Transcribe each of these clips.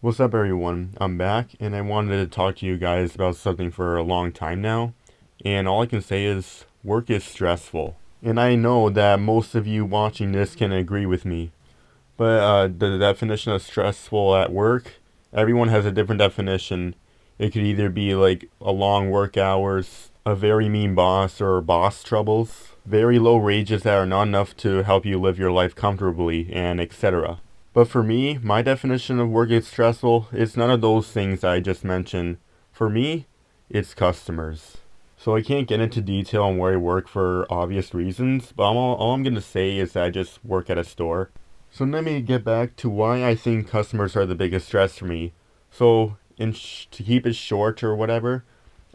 What's up, everyone? I'm back, and I wanted to talk to you guys about something for a long time now. And all I can say is, work is stressful. And I know that most of you watching this can agree with me. But the definition of stressful at work, everyone has a different definition. It could either be like a long work hours, a very mean boss, or boss troubles, very low wages that are not enough to help you live your life comfortably, and etc. But for me, my definition of work is stressful is none of those things I just mentioned. For me, it's customers. So I can't get into detail on where I work for obvious reasons, but all I'm going to say is that I just work at a store. So let me get back to why I think customers are the biggest stress for me. So to keep it short or whatever,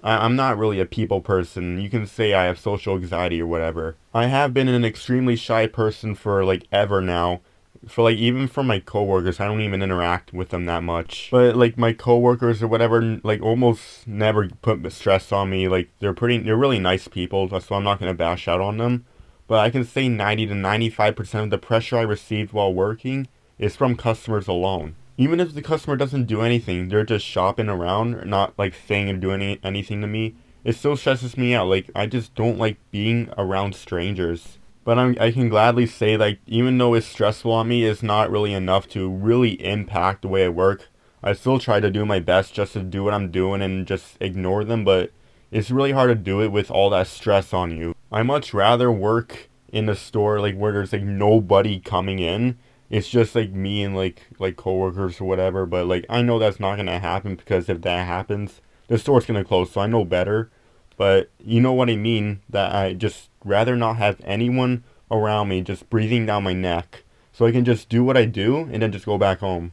I'm not really a people person. You can say I have social anxiety or whatever. I have been an extremely shy person for like ever now. For like even for my coworkers, I don't even interact with them that much. But like my coworkers or whatever, like almost never put stress on me. Like they're really nice people, so I'm not gonna bash out on them. But I can say 90 to 95% of the pressure I received while working is from customers alone. Even if the customer doesn't do anything, they're just shopping around, not like saying or doing anything to me. It still stresses me out. Like I just don't like being around strangers. But I can gladly say that even though it's stressful on me, it's not really enough to really impact the way I work. I still try to do my best just to do what I'm doing and just ignore them, but it's really hard to do it with all that stress on you. I much rather work in a store like where there's like nobody coming in. It's just like me and like coworkers or whatever, but like I know that's not gonna happen because if that happens, the store's gonna close, so I know better. But you know what I mean, that I just rather not have anyone around me just breathing down my neck. So I can just do what I do and then just go back home.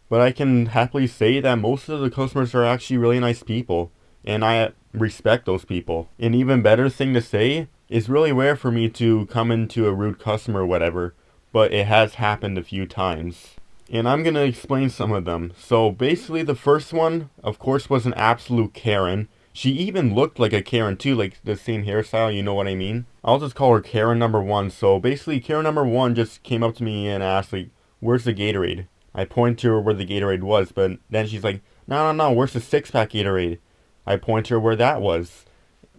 But I can happily say that most of the customers are actually really nice people. And I respect those people. An even better thing to say, it's really rare for me to come into a rude customer or whatever. But it has happened a few times. And I'm going to explain some of them. So basically the first one, of course, was an absolute Karen. She even looked like a Karen too, like the same hairstyle, you know what I mean? I'll just call her Karen number one. So basically Karen number one just came up to me and asked like, where's the Gatorade? I point to her where the Gatorade was, but then she's like, no, where's the six-pack Gatorade? I point to her where that was.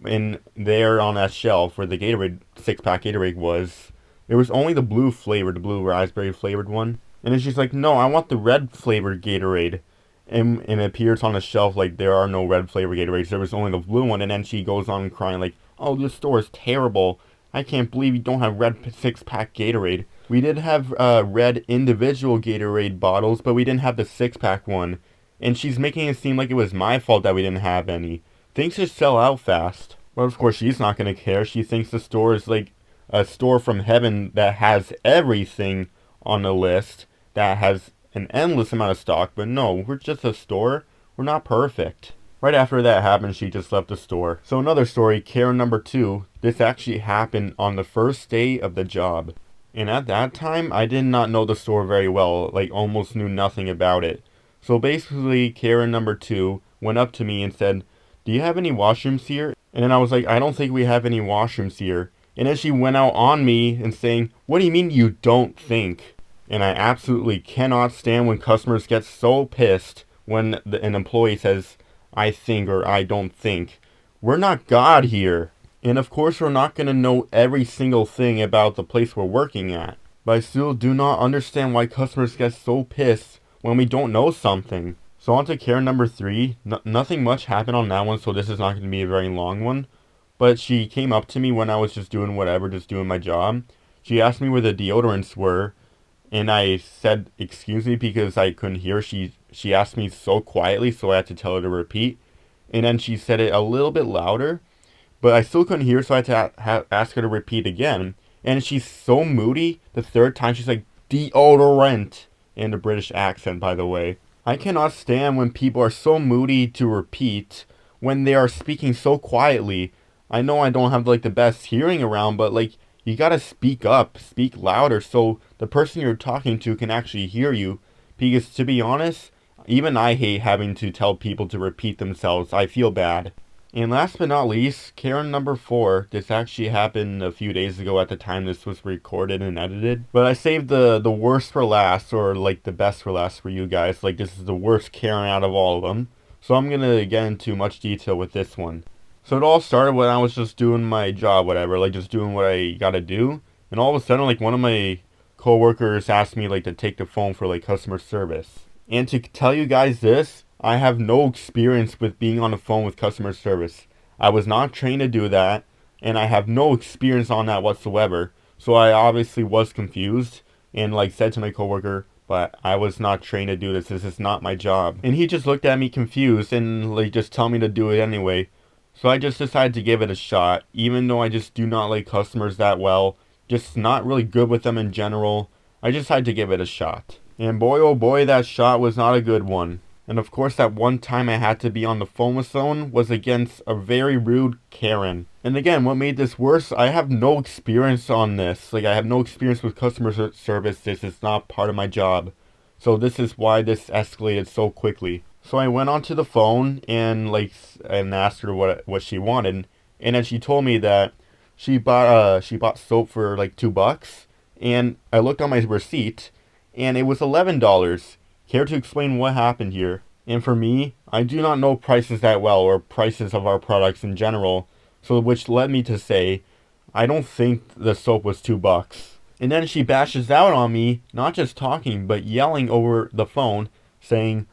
And there on that shelf where the Gatorade, six-pack Gatorade was, there was only the blue flavored, the blue raspberry flavored one. And then she's like, no, I want the red flavored Gatorade. And it appears on the shelf like there are no red flavored Gatorades. There was only the blue one. And then she goes on crying like, oh, this store is terrible. I can't believe you don't have red six-pack Gatorade. We did have red individual Gatorade bottles, but we didn't have the six-pack one. And she's making it seem like it was my fault that we didn't have any. Things just sell out fast. But of course, she's not going to care. She thinks the store is like a store from heaven that has everything on the list, that has an endless amount of stock. But no, we're just a store. We're not perfect. Right after that happened, she just left the store. So another story, Karen number two. This actually happened on the first day of the job. And at that time, I did not know the store very well, like almost knew nothing about it. So basically, Karen number two went up to me and said, do you have any washrooms here? And then I was like, I don't think we have any washrooms here. And then she went out on me and saying, what do you mean you don't think? And I absolutely cannot stand when customers get so pissed when an employee says, I think or I don't think. We're not God here. And of course, we're not going to know every single thing about the place we're working at. But I still do not understand why customers get so pissed when we don't know something. So on to Karen number three. Nothing much happened on that one, so this is not going to be a very long one. But she came up to me when I was just doing whatever, just doing my job. She asked me where the deodorants were, and I said, excuse me, because I couldn't hear. She asked me so quietly, so I had to tell her to repeat. And then she said it a little bit louder, but I still couldn't hear, so I had to ask her to repeat again. And she's so moody, the third time she's like, deodorant, in a British accent, by the way. I cannot stand when people are so moody to repeat when they are speaking so quietly. I know I don't have like the best hearing around, but like you gotta speak up, speak louder so the person you're talking to can actually hear you. Because to be honest, even I hate having to tell people to repeat themselves. I feel bad. And last but not least, Karen number 4. This actually happened a few days ago at the time this was recorded and edited. But I saved the worst for last, or like the best for last for you guys. Like this is the worst Karen out of all of them. So I'm going to get into much detail with this one. So it all started when I was just doing my job, whatever. Like just doing what I gotta do. And all of a sudden, like one of my coworkers asked me like to take the phone for like customer service. And to tell you guys this, I have no experience with being on the phone with customer service. I was not trained to do that, and I have no experience on that whatsoever. So I obviously was confused and like said to my coworker, but I was not trained to do this. This is not my job. And he just looked at me confused and like just told me to do it anyway. So I just decided to give it a shot, even though I just do not like customers that well. Just not really good with them in general. I decided to give it a shot. And boy oh boy, that shot was not a good one. And of course that one time I had to be on the phone with someone was against a very rude Karen. And again, what made this worse, I have no experience on this. Like I have no experience with customer service. This is not part of my job. So this is why this escalated so quickly. So I went onto the phone and asked her what she wanted. And then she told me that she bought soap for like $2. And I looked on my receipt and it was $11. Care to explain what happened here? And for me, I do not know prices that well, or prices of our products in general, so which led me to say, I don't think the soap was $2. And then she bashes out on me, not just talking, but yelling over the phone, saying,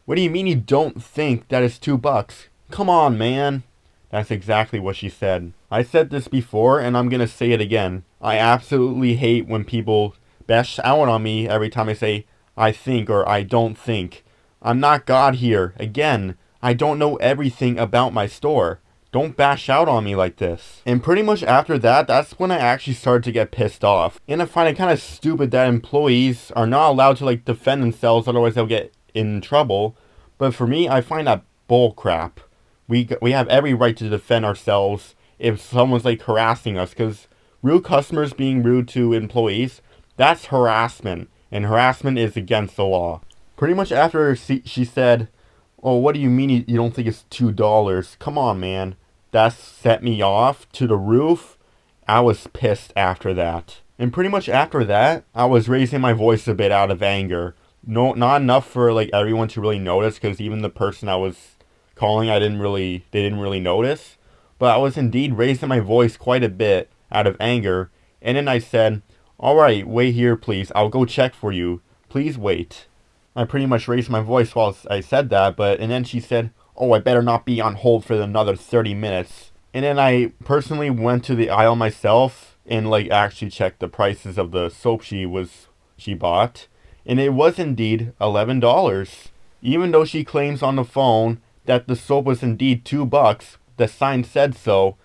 what do you mean you don't think that it's $2? Come on, man. That's exactly what she said. I said this before, and I'm gonna say it again. I absolutely hate when people bash out on me every time I say, I think or I don't think. I'm not God here. Again, I don't know everything about my store. Don't bash out on me like this. And pretty much after that, that's when I actually started to get pissed off. And I find it kind of stupid that employees are not allowed to like defend themselves, otherwise they'll get in trouble. But for me, I find that bull crap. We have every right to defend ourselves if someone's like harassing us, because rude customers being rude to employees, that's harassment. And harassment is against the law. Pretty much after she said, oh, what do you mean you don't think it's $2? Come on, man. That set me off to the roof. I was pissed after that. And pretty much after that, I was raising my voice a bit out of anger. No, not enough for like everyone to really notice, because even the person I was calling, they didn't really notice. But I was indeed raising my voice quite a bit out of anger. And then I said, alright, wait here please, I'll go check for you. Please wait. I pretty much raised my voice while I said that, and then she said, oh, I better not be on hold for another 30 minutes. And then I personally went to the aisle myself and like actually checked the prices of the soap she bought. And it was indeed $11. Even though she claims on the phone that the soap was indeed $2, the sign said so.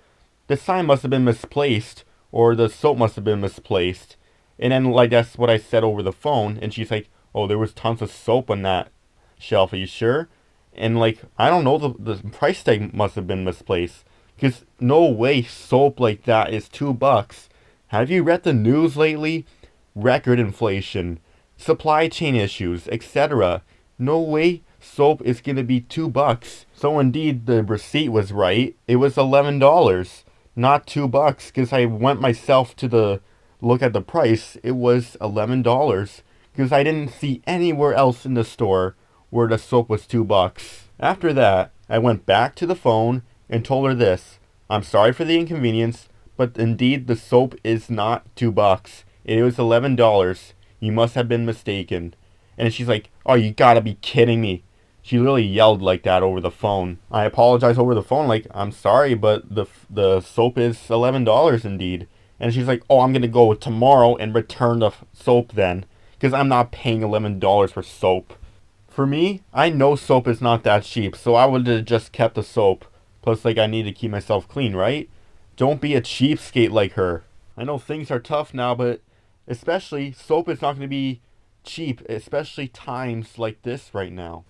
The sign must have been misplaced, or the soap must have been misplaced. And then, like, that's what I said over the phone. And she's like, oh, there was tons of soap on that shelf. Are you sure? And, like, I don't know. The price tag must have been misplaced. Because no way soap like that is $2. Have you read the news lately? Record inflation, supply chain issues, etc. No way soap is going to be $2. So, indeed, the receipt was right. It was $11. Not $2. Because I went myself to look at the price. It was $11 because I didn't see anywhere else in the store where the soap was $2. After that, I went back to the phone and told her this: I'm sorry for the inconvenience, but indeed the soap is not $2. It was $11. You must have been mistaken. And she's like, oh, you gotta be kidding me. She literally yelled like that over the phone. I apologized over the phone, like, I'm sorry, but the soap is $11 indeed. And she's like, oh, I'm going to go tomorrow and return the soap then, because I'm not paying $11 for soap. For me, I know soap is not that cheap, so I would have just kept the soap. Plus, like, I need to keep myself clean, right? Don't be a cheapskate like her. I know things are tough now, but especially soap is not going to be cheap, especially times like this right now.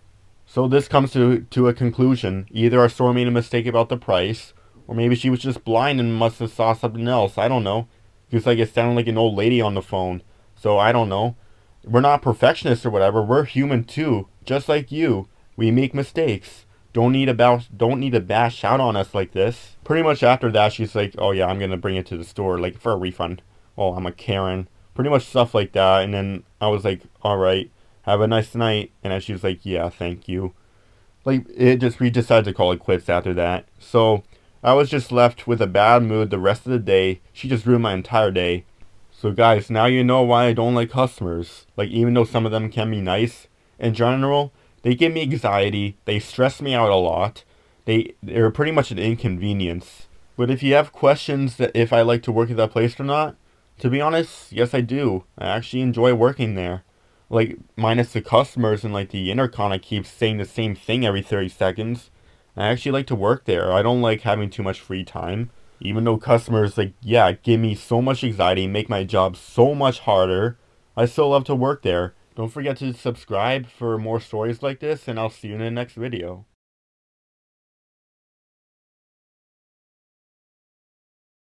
So this comes to a conclusion. Either our store made a mistake about the price, or maybe she was just blind and must have saw something else. I don't know. Because like it sounded like an old lady on the phone. So I don't know. We're not perfectionists or whatever. We're human too. Just like you. We make mistakes. don't need to bash out on us like this. Pretty much after that, she's like, oh yeah, I'm gonna bring it to the store, like, for a refund. Oh, I'm a Karen. Pretty much stuff like that. And then I was like, alright, have a nice night. And then she was like, yeah, thank you. Like, we decided to call it quits after that. So I was just left with a bad mood the rest of the day. She just ruined my entire day. So guys, now you know why I don't like customers. Like, even though some of them can be nice, in general, they give me anxiety, they stress me out a lot, they're pretty much an inconvenience. But if you have questions that if I like to work at that place or not, to be honest, yes I do. I actually enjoy working there. Like, minus the customers and like the intercom I keep saying the same thing every 30 seconds. I actually like to work there. I don't like having too much free time. Even though customers, like, yeah, give me so much anxiety, make my job so much harder, I still love to work there. Don't forget to subscribe for more stories like this, and I'll see you in the next video.